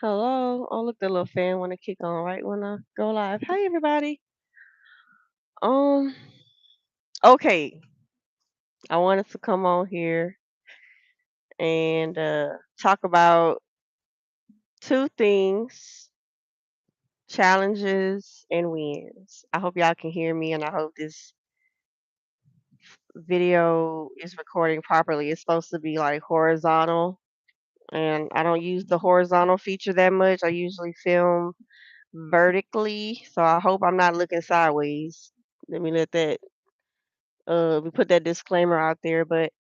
Hello. Oh, look, the little fan want to kick on right when I go live. Hi, everybody. Um. Okay, I wanted to come on here and talk about two things: challenges and wins. I hope y'all can hear me, and I hope this video is recording properly. It's supposed to be like horizontal, and I don't use the horizontal feature that much. I usually film vertically, so I hope I'm not looking sideways. Let me let that we put that disclaimer out there. But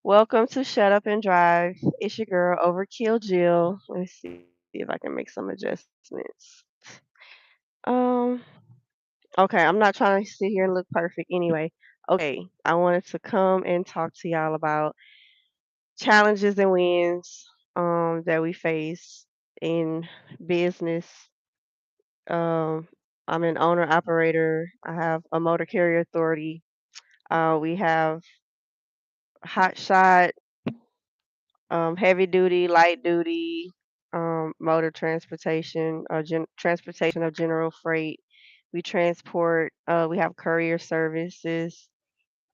welcome to Shut Up and Drive. It's your girl Overkill Jill. Let's see if I can make some adjustments. Um okay, I'm not trying to sit here and look perfect anyway. Okay, I wanted to come and talk to y'all about challenges and wins that we face in business. Um I'm an owner operator. I have a motor carrier authority. We have hot shot, heavy duty, light duty, motor transportation, or transportation of general freight. We transport. We have courier services,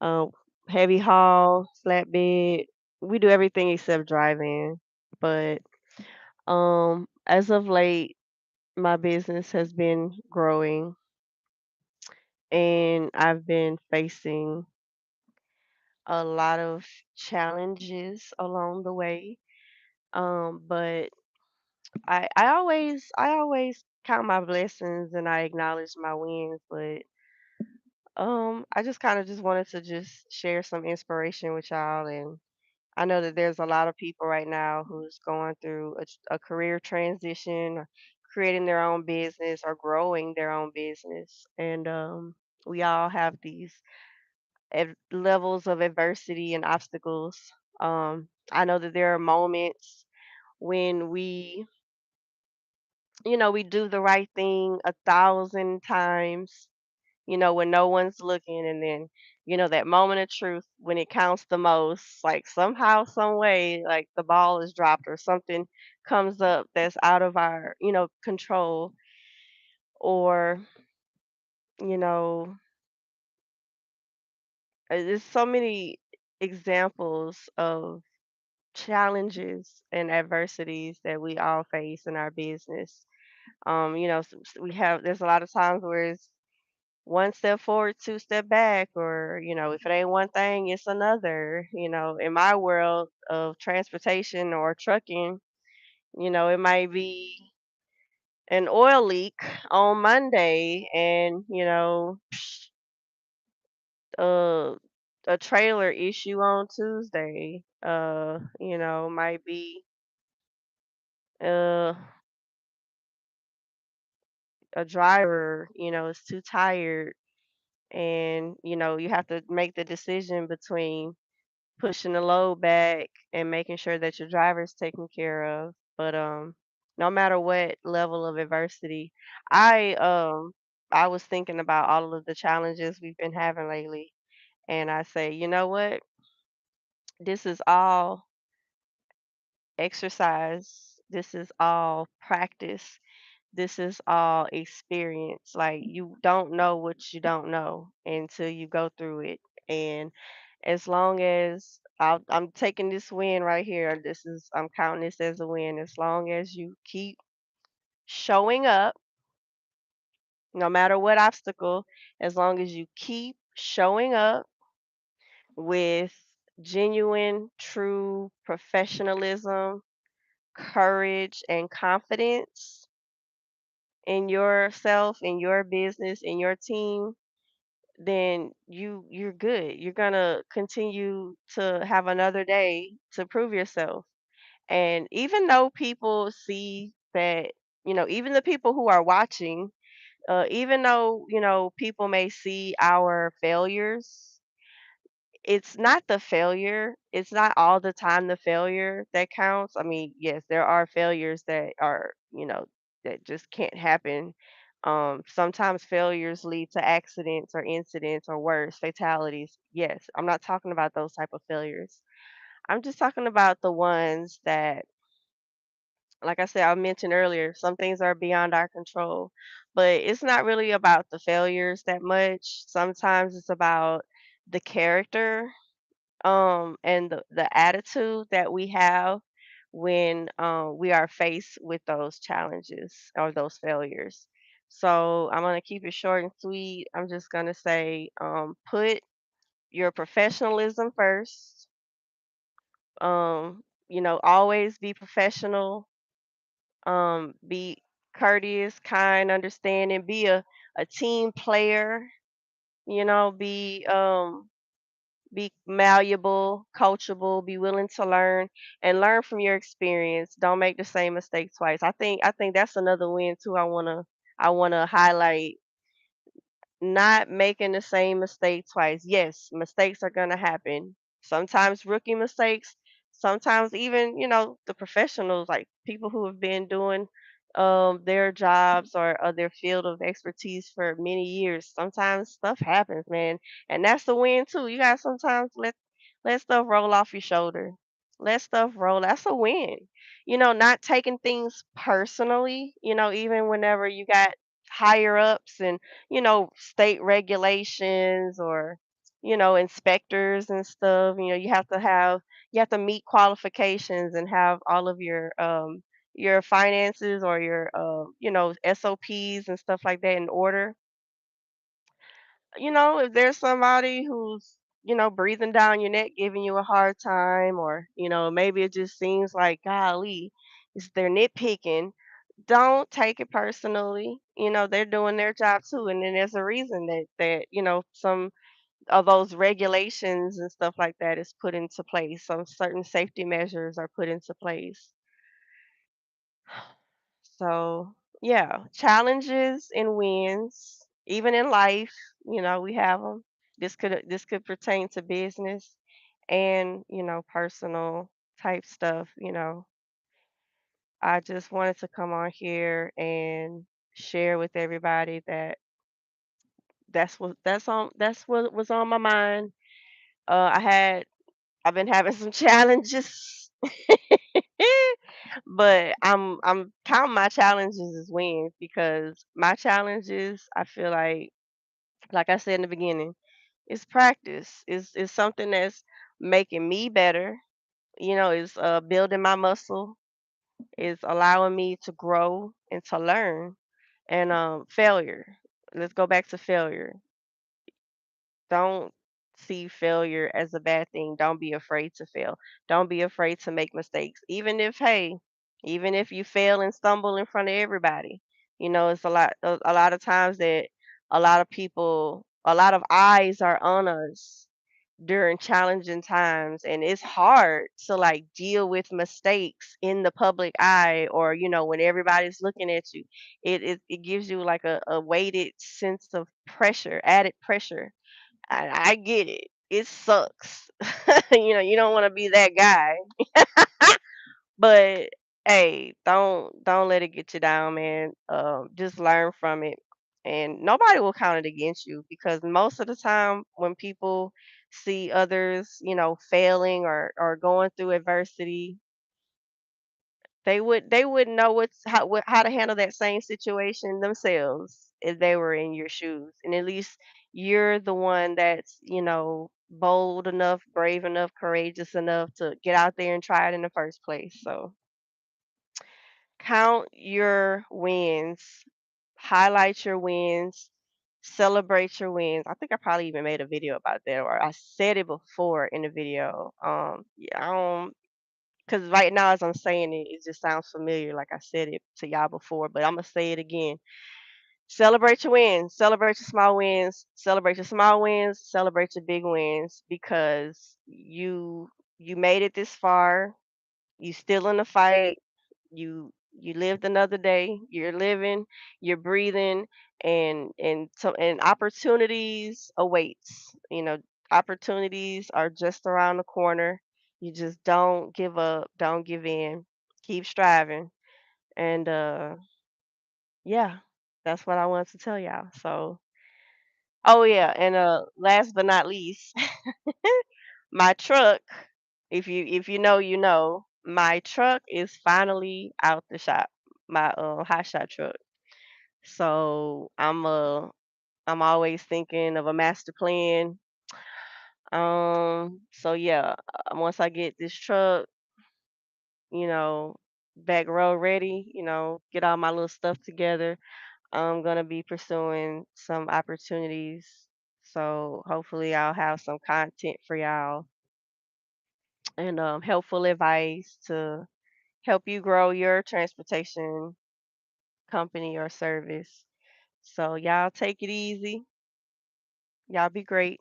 uh, heavy haul, flatbed. We do everything except drive-in. But as of late, my business has been growing, and I've been facing a lot of challenges along the way. But I always count my blessings and I acknowledge my wins, but I just kind of just wanted to just share some inspiration with y'all. And I know that there's a lot of people right now who's going through a career transition, or creating their own business or growing their own business, and we all have these levels of adversity and obstacles. I know that there are moments when we do the right thing 1,000 times, when no one's looking, and then, that moment of truth when it counts the most, like somehow, some way, like the ball is dropped or something comes up that's out of our, control, or, you know, there's so many examples of challenges and adversities that we all face in our business. There's a lot of times where it's one step forward, two step back, or if it ain't one thing, it's another. In my world of transportation or trucking, it might be an oil leak on Monday, and uh, a trailer issue on Tuesday. Might be uh a driver, is too tired, and you have to make the decision between pushing the load back and making sure that your driver's taken care of. But no matter what level of adversity, I um I was thinking about all of the challenges we've been having lately, and I say, you know what? This is all exercise. This is all practice. This is all experience. Like, you don't know what you don't know until you go through it. And as long as I'm taking this win right here, I'm counting this as a win. As long as you keep showing up, no matter what obstacle, as long as you keep showing up with genuine, true professionalism, courage, and confidence in yourself, in your business, in your team, then you're good. You're gonna continue to have another day to prove yourself. And even though people see that, even the people who are watching, even though, people may see our failures, it's not the failure. It's not all the time the failure that counts. I mean, yes, there are failures that are, that just can't happen. Sometimes failures lead to accidents or incidents or worse, fatalities. Yes, I'm not talking about those type of failures. I'm just talking about the ones that Like I said, I mentioned earlier, some things are beyond our control, but it's not really about the failures that much. Sometimes it's about the character, and the attitude that we have when we are faced with those challenges or those failures. So I'm gonna keep it short and sweet. I'm just gonna say, put your professionalism first. Always be professional. Be courteous, kind, understanding. Be a team player. Be malleable, coachable, be willing to learn and learn from your experience. Don't make the same mistake twice. I think that's another win too. I wanna highlight not making the same mistake twice. Yes, mistakes are going to happen. Sometimes rookie mistakes, sometimes even, the professionals, like people who have been doing their jobs or their field of expertise for many years. Sometimes stuff happens, man. And that's the win too. You got to sometimes let stuff roll off your shoulder. Let stuff roll. That's a win. Not taking things personally, even whenever you got higher ups and state regulations or, inspectors and stuff. You have to meet qualifications and have all of your finances or your SOPs and stuff like that in order. If there's somebody who's, breathing down your neck, giving you a hard time, or, maybe it just seems like, golly, they're nitpicking, don't take it personally. They're doing their job too, and then there's a reason that some of those regulations and stuff like that is put into place. Some certain safety measures are put into place. So, yeah, challenges and wins, even in life, we have them. This could pertain to business and, personal type stuff. I just wanted to come on here and share with everybody that that's what was on my mind. I've been having some challenges, but I'm counting my challenges as wins because my challenges, I feel like I said in the beginning, it's practice. It's something that's making me better. It's building my muscle. It's allowing me to grow and to learn. And failure. Let's go back to failure. Don't see failure as a bad thing. Don't be afraid to fail. Don't be afraid to make mistakes. Even if you fail and stumble in front of everybody. It's a lot of times that a lot of eyes are on us during challenging times, and it's hard to like deal with mistakes in the public eye, or when everybody's looking at you. It gives you like a weighted sense of pressure, added pressure. I get it. It sucks. You don't want to be that guy. But hey, don't let it get you down, man. Just learn from it, and nobody will count it against you because most of the time when people see others, failing or going through adversity, they wouldn't know how to handle that same situation themselves if they were in your shoes. And at least you're the one that's, bold enough, brave enough, courageous enough to get out there and try it in the first place. So count your wins, highlight your wins, celebrate your wins. I think I probably even made a video about that, or I said it before in the video. Yeah, I don't, because right now as I'm saying it, it just sounds familiar, like I said it to y'all before, but I'm gonna say it again. Celebrate your wins, celebrate your small wins, celebrate your small wins, celebrate your big wins, because you made it this far. You still in the fight. You lived another day. You're living, you're breathing, and opportunities awaits. Opportunities are just around the corner. You just don't give up, don't give in. Keep striving. And yeah, that's what I wanted to tell y'all. So, oh yeah, and last but not least, my truck, if you know, you know. My truck is finally out the shop, my, hot shot truck. So, I'm always thinking of a master plan. So yeah, once I get this truck, you know, back road ready, get all my little stuff together, I'm gonna be pursuing some opportunities. So hopefully I'll have some content for y'all and helpful advice to help you grow your transportation company or service. So y'all take it easy. Y'all be great.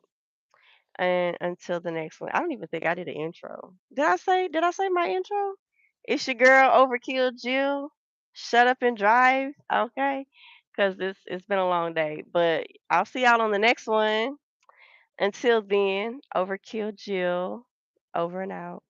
And until the next one. I don't even think I did an intro. Did I say my intro? It's your girl Overkill Jill. Shut up and drive. Okay. Cause it's been a long day. But I'll see y'all on the next one. Until then, Overkill Jill. Over and out.